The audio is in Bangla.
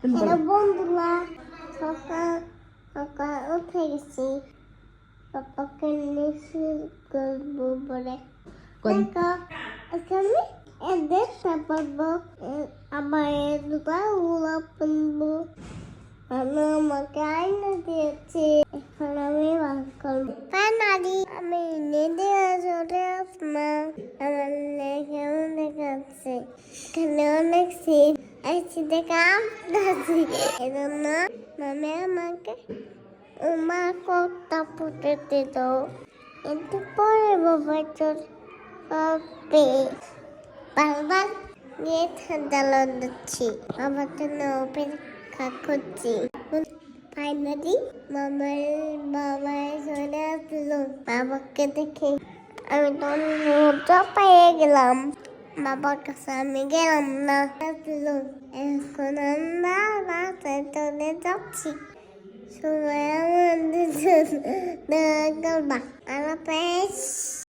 হ্যালো বন্ধুরা, সকাল সকাল উঠে গেছি। পাপাকে নিয়ে করবো বলে দেখো আজকে আমি দেখতে পারবো। আমার দুটা উড়া পারবো। আমি আমাকে আইনা দিয়েছি, এখন আমি বার করবো। পানারি আমি নেদে চলে আসনা। আমার কেমন দেখাচ্ছে, এখানে অনেক শীত। শীতে কাঁপতেছি, এজন্য মামি আমাকে উমা কটা পুঁতে দিত। একটু পরে বাবা চল হবে। বারবার গিয়ে ঠান্ডা দিচ্ছি, বাবার জন্য অপেক্ষা করছি। ফাইনালি বাবা চলে আসলো। বাবাকে দেখে আমি তো মজা পেয়ে গেলাম। বাবার কাছে আমি গেলাম না, আসলো। এখন আমরা বাসায় চলে যাচ্ছি। সবাই আমাদের জন্য দোয়া করবা। আল্লাহ হাফেজ।